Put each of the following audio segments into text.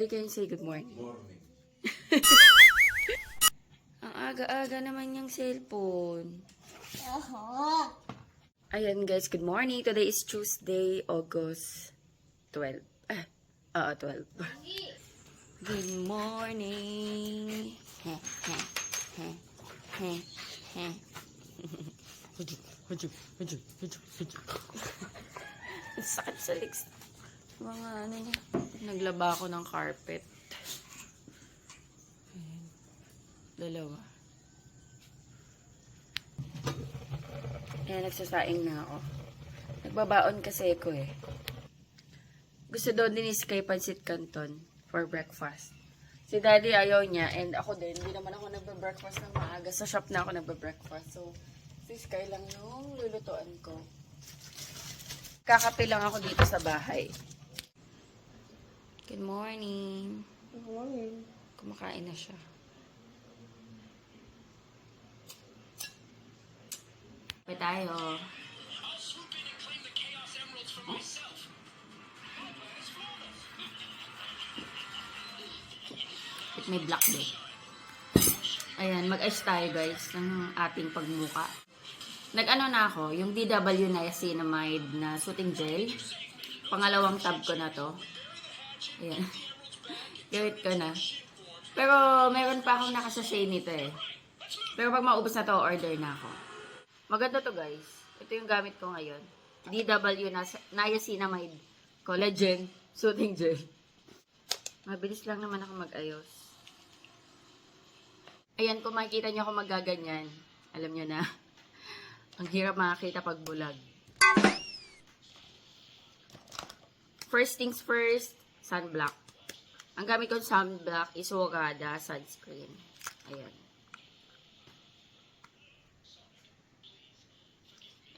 Daddy, can you say good morning? Morning. Ang aga-aga naman yung cellphone. Oo. Ayan guys, good morning. Today is Tuesday, August 12. 12. Good morning. Sakit sa legs. Mga ano niya. Naglaba ako ng carpet. Ayan. Dalawa. Ayan, nagsasaing na ako. Nagbabaon kasi ko eh. Gusto daw din is kay Pancit Canton for breakfast. Si Daddy ayaw niya and ako din. Hindi naman ako nagbe-breakfast ng maaga. Sa shop na ako nagbe-breakfast. So, si Sky lang yung lulutuan ko. Kakape lang ako dito sa bahay. Good morning. Good morning. Kumakain na siya. Kape tayo. It may black day. Ayan, mag-ice tayo guys ng ating pagmuka. Nag-ano na ako, yung DW Niacinamide na soothing gel. Pangalawang tab ko na to. Ayan. Gawit ko na. Pero meron pa akong nakasashay nito eh. Pero pag maubos na to, order na ako. Maganda to guys. Ito yung gamit ko ngayon. DW Niacinamide Collagen Soothing Gel. Mabilis lang naman ako mag-ayos. Ayan, kung makikita nyo ako magaganyan, alam nyo na. Ang hirap makakita pag bulag. First things first, sunblock. Ang gamit kong sunblock is Wogada sunscreen. Ayan.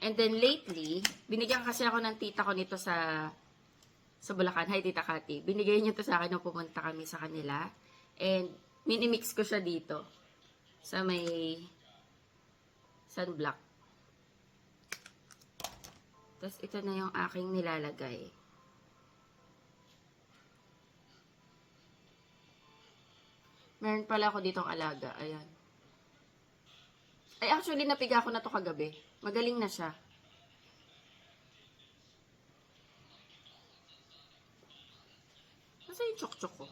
And then lately, binigyan kasi ako ng tita ko nito sa Bulacan. Hi, Tita Cathy. Binigay niyo to sa akin nung pumunta kami sa kanila. And minimix ko siya dito sa may sunblock. Tapos ito na yung aking nilalagay. Meron pala ako ditong alaga. Ayan. Ay, actually, napiga ko na to kagabi. Magaling na siya. Nasa yung chok-chok ko?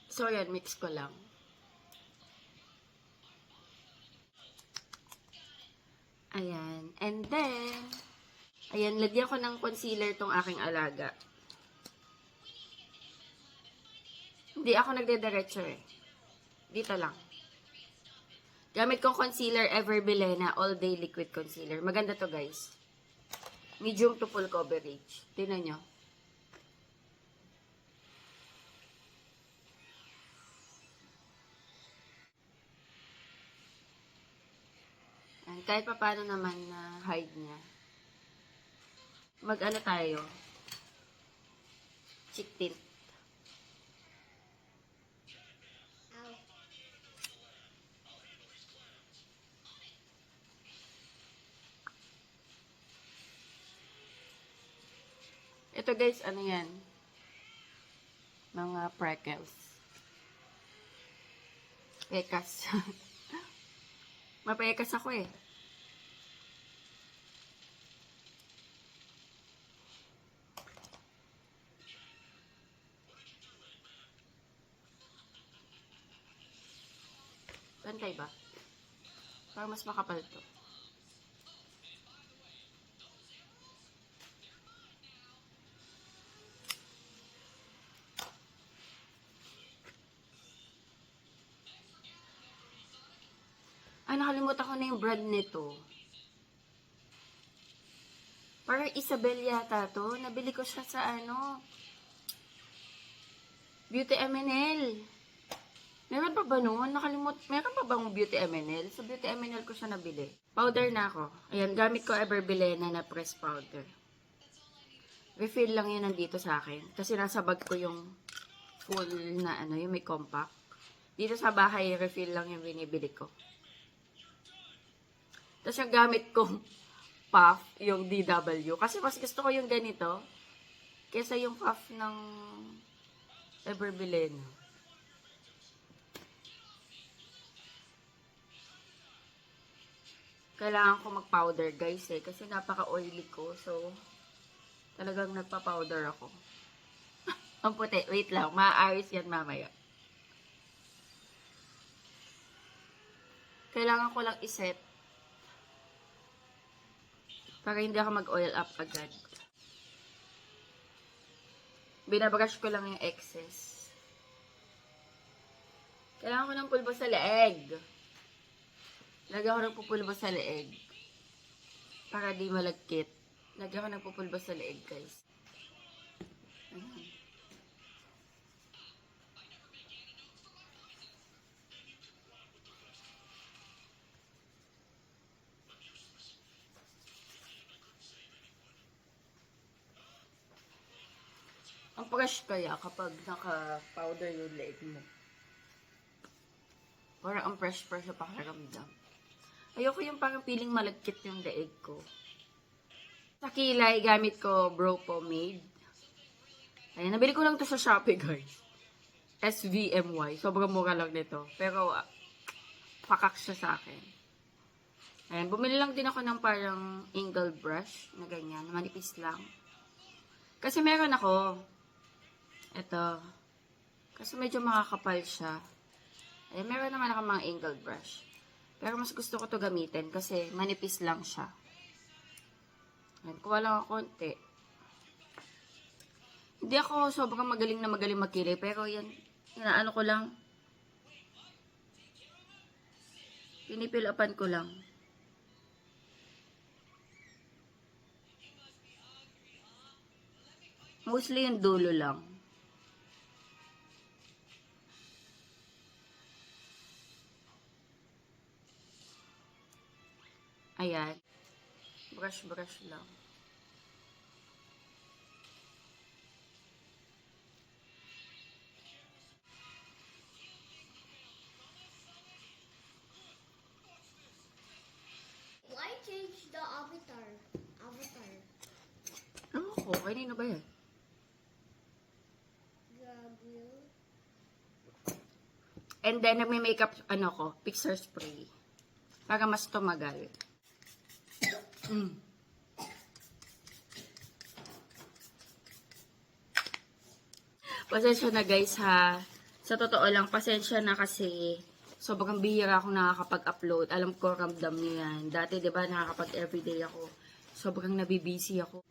So, ayan, mix ko lang. Ayan. And then, ayan, lagyan ko ng concealer tong aking alaga. Hindi ako nagdediretso eh. Dito lang. Gamit kong concealer Everbilena All Day Liquid Concealer. Maganda to guys. Medium to full coverage. Tingnan nyo. Ayan, kahit pa paano naman na hide niya. Mag-ano tayo? Cheek tint. Ito guys, ano yan? Mga freckles. Pekas. Mapekas ako eh. Pantay ba? Para mas makapal to. Ay, nakalimutan ko na yung brand nito. Parang Isabel yata to. Nabili ko siya sa ano, Beauty MNL. Meron pa ba noon? Meron pa bang Beauty MNL? Sa Beauty MNL ko siya nabili. Powder na ako. Ayan, gamit ko Everbilena na press powder. Refill lang yun nandito sa akin. Kasi nasa bag ko yung full na ano, yung may compact. Dito sa bahay, refill lang yung binibili ko. Tapos yung gamit kong puff, yung DW. Kasi mas gusto ko yung ganito kesa yung puff ng Everbileno. Kailangan ko mag-powder guys kasi napaka-oily ko. So, talagang nagpa-powder ako. Ang puti. Wait lang. Maaayos yan mamaya. Kailangan ko lang iset para hindi ako mag-oil up agad. Binabrush ko lang yung excess. Kailangan ko ng pulbo sa leeg. Lagyan ko ng pupulbo sa leeg. Para di malagkit. Lagyan ko ng pupulbo sa leeg, guys. Ayan. Ang fresh kaya kapag naka-powder yung leeg mo. Parang ang fresh-fresh sa pakiramdam. Ayoko yung parang feeling malagkit yung leeg ko. Sa kilay, gamit ko Bro Pomade. Ayan, nabili ko lang to sa Shopee, guys. SVMY. Sobrang mura lang nito. Pero, pakak siya sa akin. Ayan, bumili lang din ako ng parang angle brush na ganyan. Manipis lang. Kasi meron ako. Ito. Kasi medyo makakapal siya. Ayan, meron naman ako mga angle brush. Pero mas gusto ko to gamitin kasi manipis lang siya. Ayan, kuha lang ako konti. Hindi ako sobrang magaling magkilay. Pero yan, inaano ko lang. Pinipilapan ko lang. Mostly yung dulo lang. Ayan. Brush lang. Why change the avatar? Ano ko? Kanino ba yan? Gabriel. And then, nagme-makeup, pixar spray. Para mas tumagal. Pasensya na guys ha. Sa totoo lang, pasensya na kasi sobrang bihira akong nakakapag-upload. Alam ko, ramdam niyo yan. Dati, di ba, nakakapag everyday ako. Sobrang nabibisi ako.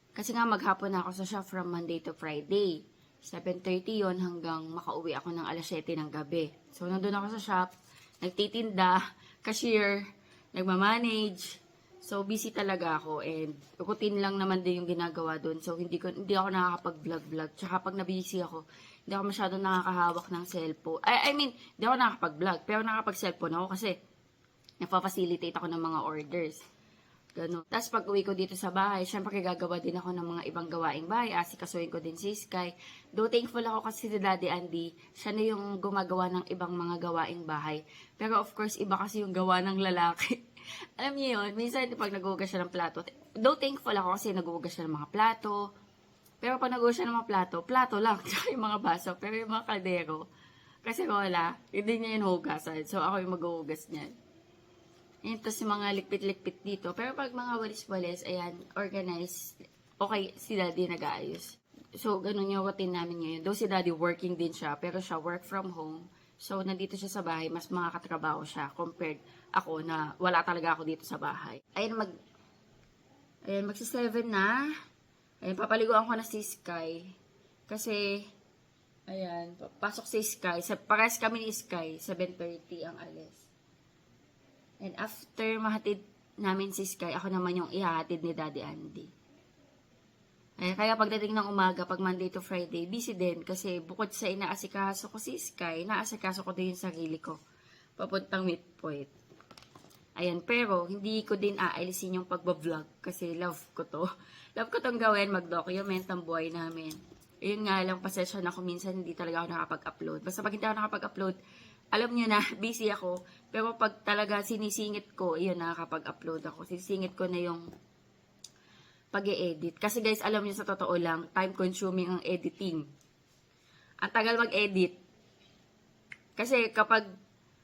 Kasi nga, maghapon na ako sa shop from Monday to Friday. 7:30 yon hanggang makauwi ako ng alas 7 ng gabi. So, nandun ako sa shop, nagtitinda, cashier, nagmamanage. So, busy talaga ako and routine lang naman din yung ginagawa doon. So, hindi ako nakakapag-vlog. Tsaka pag nabusy ako, hindi ako masyadong nakakahawak ng cellphone. I mean, hindi ako nakakapag-vlog, pero nakakapag-cellphone ako kasi nagpa-facilitate ako ng mga orders. Ganun. Tapos pag uwi ko dito sa bahay, syempre gagawa din ako ng mga ibang gawaing bahay. Asikasuhin ko din si Sky. Though thankful ako kasi si Daddy Andy, siya na yung gumagawa ng ibang mga gawaing bahay. Pero of course, iba kasi yung gawa ng lalaki. Alam niyo yun, minsan pag nagugas siya ng plato, though thankful ako kasi nagugas siya ng mga plato. Pero pag nagugas siya ng mga plato lang, tsaka yung mga baso. Pero yung mga kaldero, kasi wala, hindi niya yung hugasan. So ako yung maghuhugas niyan. Ayan, tapos yung mga likpit-likpit dito. Pero pag mga walis-walis, ayan, organized. Okay, si Daddy nag-aayos. So, ganun yung routine namin ngayon. Though si Daddy working din siya, pero siya work from home. So, nandito siya sa bahay, mas makakatrabaho siya compared ako na wala talaga ako dito sa bahay. Ayan, magsi-7 na. Ayan, papaliguan ko na si Sky. Kasi, ayan, pasok si Sky. Pares kami ni Sky, 7:30 ang alis. And after mahatid namin si Sky, ako naman yung ihahatid ni Daddy Andy. Kaya pagdating ng umaga, pag Monday to Friday, busy din. Kasi bukod sa inaasikaso ko si Sky, naasikaso ko din yung sarili ko. Papuntang midpoint. Ayan, pero hindi ko din aalisin yung pagbablog. Kasi love ko to. Love ko tong gawin, mag-document ang buhay namin. Ayun nga lang, pasensya na kung minsan hindi talaga ako nakapag-upload. Basta pag hindi ako nakapag-upload, alam niyo na, busy ako. Pero pag talaga sinisingit ko, yun, nakakapag-upload ako. Sinisingit ko na yung pag-e-edit. Kasi guys, alam niyo sa totoo lang, time-consuming ang editing. Ang tagal mag-edit. Kasi kapag,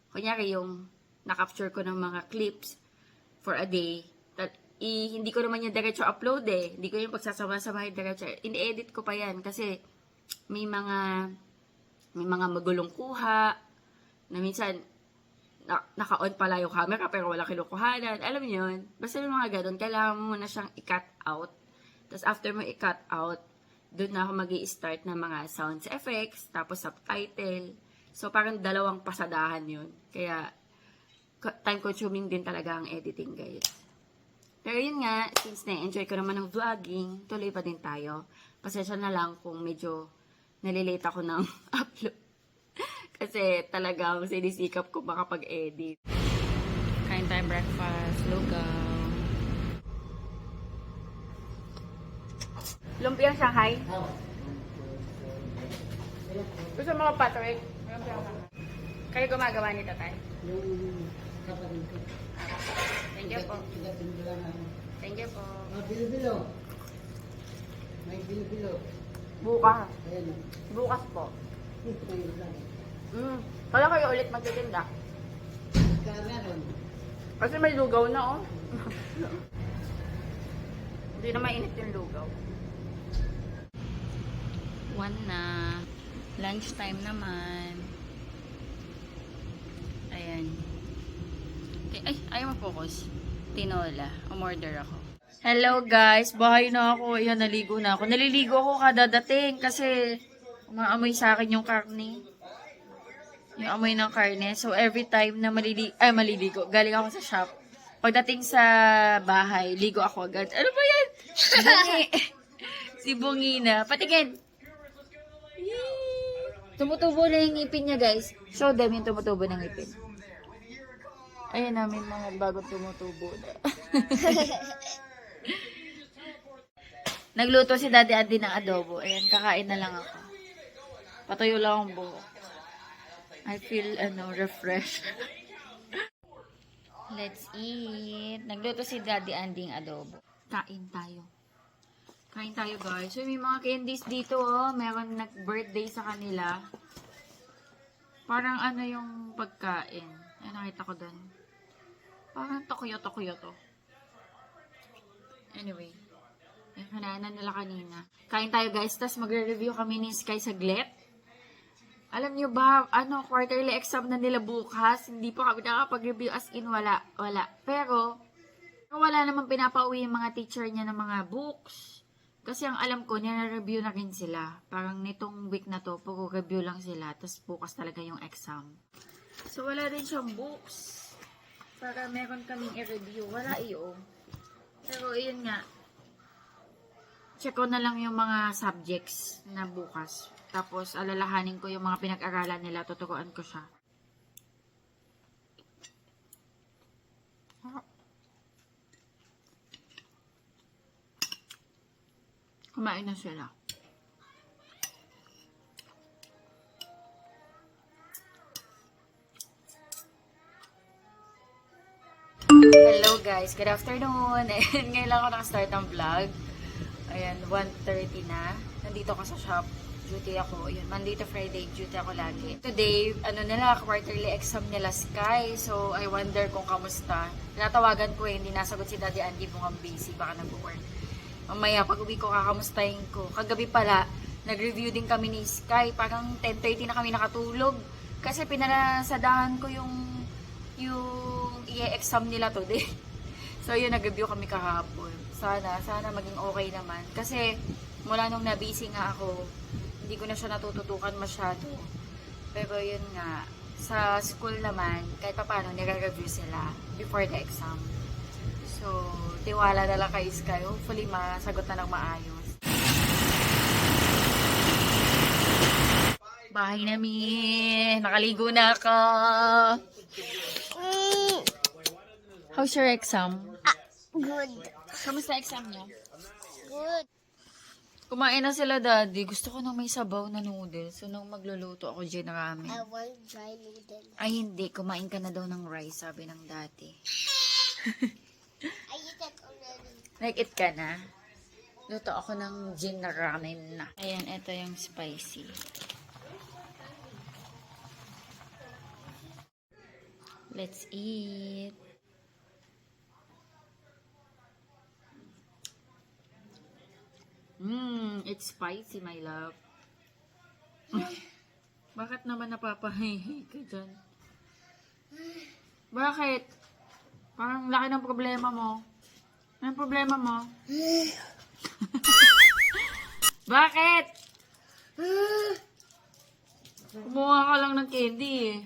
kunyari yung na-capture ko ng mga clips for a day, hindi ko naman yung diretso upload eh. Hindi ko yung pagsasama-sama yung diretso. In-edit ko pa yan kasi may mga magulong kuha na minsan naka-on pala yung camera pero wala kinukuhanan. Alam niyo yun? Basta yung mga ganun, kailangan mo na siyang i-cut out. Tapos after mo i-cut out, doon na ako mag-i-start ng mga sounds effects, tapos subtitle. So parang dalawang pasadahan yun. Kaya time-consuming din talaga ang editing, guys. Pero yun nga, since na-enjoy ko naman ng vlogging, tuloy pa din tayo. Pasensya na lang kung medyo nalilate ako ng upload. Kasi talagang sinisikap ko makapag-edit. Kain tayo breakfast, lugaw. Lumpiang Shanghai. Gusto mo ka, Patrick? Lumpiang Shanghai. Kayo gumagawa nito, tayo? Yung kapatid ko. Thank you po. Tiga-timbla na. Thank you po. Bilo-bilo. May bilo-bilo. Bukas. Ayan. Bukas po. Ngayon lang. Kala kayo ulit magtitinda. Meron. Kasi may lugaw na, oh. Hindi na mainit yung lugaw. 1 na. Lunchtime naman. Ayan. Okay. Ay, ayaw mag-focus. Tinola. Umorder ako. Hello guys, bahay na ako. Ayan, naligo na ako. Naliligo ako kadadating kasi umaamoy sa akin yung karne. Yung amoy ng karne. So, every time na maliligo, galing ako sa shop. Pagdating sa bahay, ligo ako agad. Ano ba yan? Bungi. Si Bungi na. Patingin. Tumutubo na yung ngipin niya, guys. Show them yung tumutubo ng ngipin. Ayan namin mga bagong tumutubo na. Nagluto si Daddy Andy ng adobo. Ayan, kakain na lang ako. Patuyo lang ang buhok. I feel, refreshed. Let's eat. Nagluto si Daddy Andy ng adobo. Kain tayo. Kain tayo, guys. So, may mga candies dito, oh. Meron nag-birthday sa kanila. Parang yung pagkain. Ay, nakita ko doon. Parang tokuyo-tokuyo to. Anyway. Yung kananan nila kanina. Kain tayo, guys. Tapos magre-review kami ni Sky saglit. Alam nyo ba, quarterly exam na nila bukas. Hindi pa kami nakapag-review, as in wala. Pero, wala namang pinapauwi yung mga teacher niya ng mga books. Kasi ang alam ko, nire-review na rin sila. Parang nitong week na to, puro review lang sila. Tapos bukas talaga yung exam. So, wala rin siyang books. Para meron kaming i-review. Wala iyo. Pero, yun nga. Check ko na lang yung mga subjects na bukas. Tapos, alalahanin ko yung mga pinag-aralan nila. Tuturuan ko siya. Kumain na sila. Hello guys, good afternoon. And ngayon lang ako nakastart ng vlog. Ayan, 1:30 na. Nandito ako sa shop. Duty ako. Yun, Monday to Friday, duty ako lagi. Today, quarterly exam nila Sky. So, I wonder kung kamusta. Natawagan ko hindi nasagot si Daddy Andy mukhang busy. Baka nag-work. Mamaya, pag uwi ko, kakamustahin ko. Kagabi pala, nag-review din kami ni Sky. Parang 10:30 na kami nakatulog. Kasi pinasadahan ko yung i-exam nila today. So, yun, nag-review kami kahapon. Sana maging okay naman. Kasi, mula nung na-busy nga ako, hindi ko na siya natututukan masyado. Pero yun nga, sa school naman, kahit pa paano, nire-review sila before the exam. So, tiwala na lang kay Sky. Hopefully, masagot na ng maayos. Bahay namin. Nakaligo na ako. How's your exam? Good. Kamusta exam niyo? Good. Kumain na sila, Daddy. Gusto ko ng may sabaw na noodles. So, nung magluluto ako dyan ng ramen. I want dry noodles. Ay, hindi. Kumain ka na daw ng rice, sabi ng dati. I eat that already. Nag-eat ka na? Luto ako ng gin na ramen na. Ayan, ito yung spicy. Let's eat. It's spicy, my love. Bakit naman napapahihi ka dyan? Bakit? Parang laki ng problema mo. Anong problema mo? Bakit? Kumuha ka lang ng candy eh.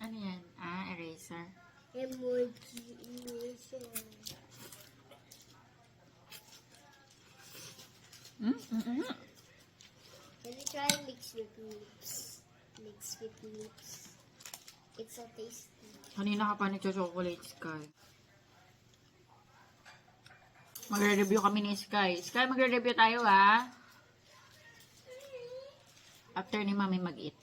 Ano yan? Ah, eraser. Emoji eraser. Can you try mix with lips? Mix with lips. It's so tasty. Kanina ka pa nagcho-chocolate, Sky. Magre-review kami ni Sky. Sky, magre-review tayo, ha? After ni Mami mag-eat.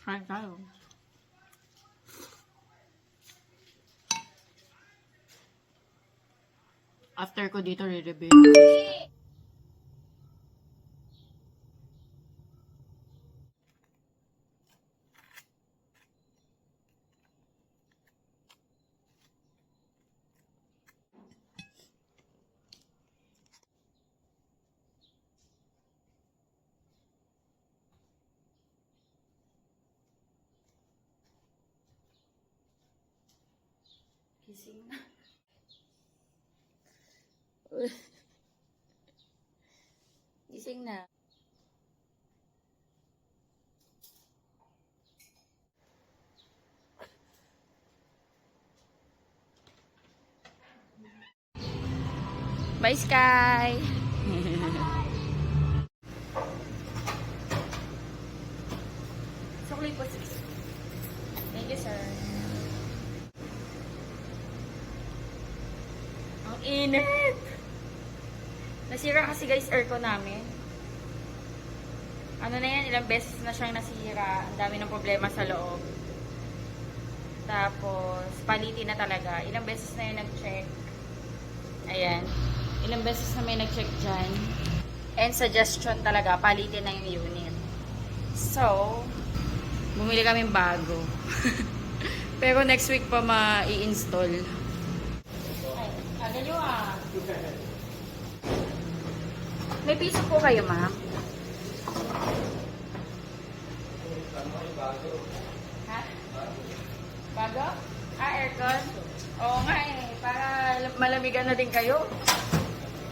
Try tayo. After ko dito, re-review. Gising na. Gising na. Bye, Sky! Chocolate po, sis. Thank you, sir. Ang init! Nasira kasi guys aircon namin. Ano na yan, ilang beses na siyang nasira. Ang dami ng problema sa loob. Tapos, palitin na talaga. Ilang beses na yun nag-check. Ayan. Ilang beses na may nag-check dyan. And suggestion talaga, palitin na yung unit. So, bumili kaming bago. Pero next week pa ma-i-install. Ay, agad nyo ah. May piso po kayo, ma'am? Ha? Bago? Ah, aircon? Oo nga eh. Para malamigan na din kayo.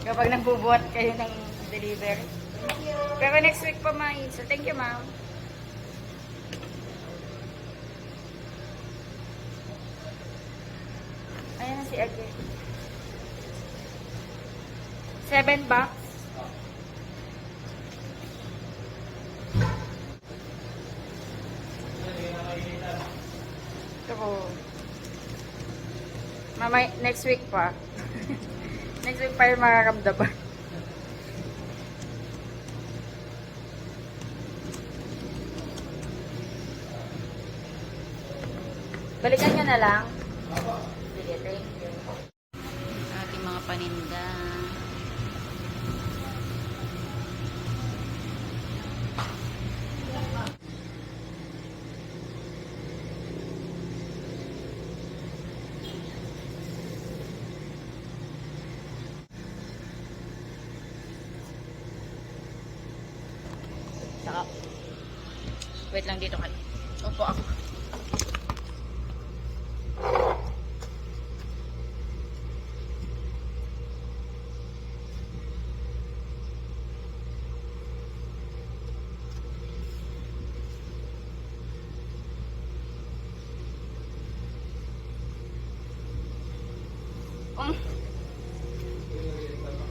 Kapag nagbubuhat kayo ng delivery. Pero next week pa ma-install. Thank you, ma'am. Ayan na si Age. 7 bucks. Ito ko. Mamay, next week pa. Next week pa yung makakamdaman. Balikan nyo na lang. Sige, thank you. Ating mga paninda. Saka, wait lang dito ka. Opo ako.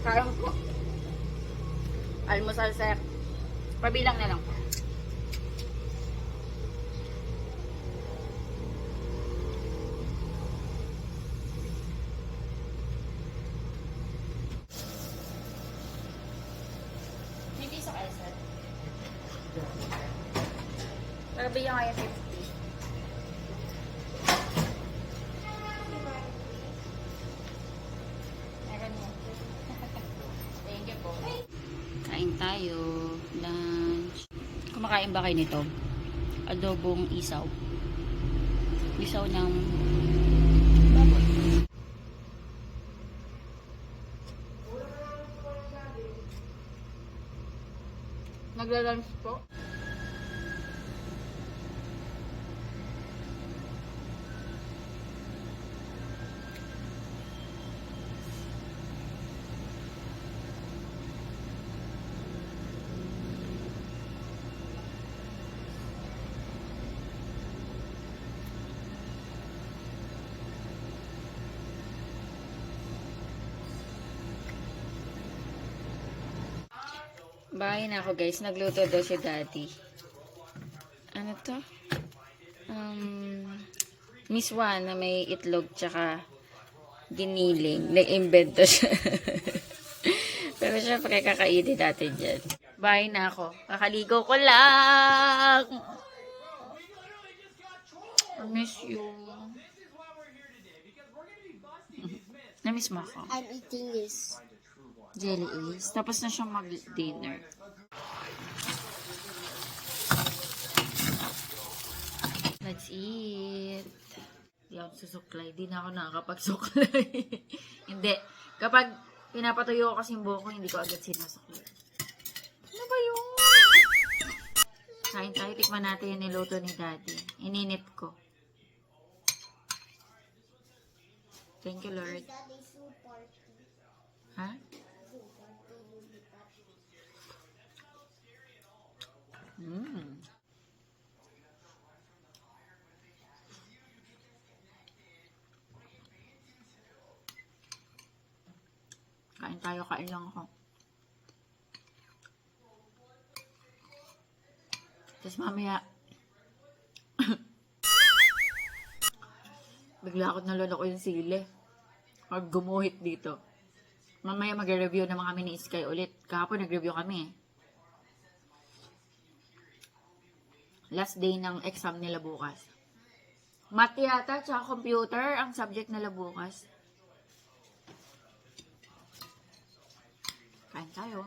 Sayang po. Almusal, sir. Pabilang na lang. Pagabigyan kayo 50. Meron yan. Thank you po. Kain tayo. Lunch. Kumakain ba kayo nito? Adobong isaw. Isaw ng baboy. Nagla-lunch po. Bahay na ako guys. Nagluto daw si daddy. Ano to? Miswa na may itlog tsaka giniling. Nag-invento siya. Pero syempre kakainin natin dyan. Bahay na ako. Kakaligo ko lang. I miss you. Na-miss mo ako? I'm eating this. Jelly Ace. Tapos na siyang mag-dinner. Let's eat. Di ako susuklay. Di na ako nakakapagsuklay. Hindi. Kapag pinapatuyo ko kasi yung buhok ko, hindi ko agad sinasuklay. Ano ba yun? Kain tayo. Tikman natin yung niluto ni Daddy. Ininit ko. Thank you, Lord. That is so party. Ha? Kain tayo, kain lang ako. Tapos mamaya, bigla ako nalala ko yung sili. Pag gumuhit dito. Mamaya mag-review naman kami ni Sky ulit. Kahapon nag-review kami. Last day ng exam nila bukas. Math yata, tsaka computer ang subject nila bukas. Kain tayo.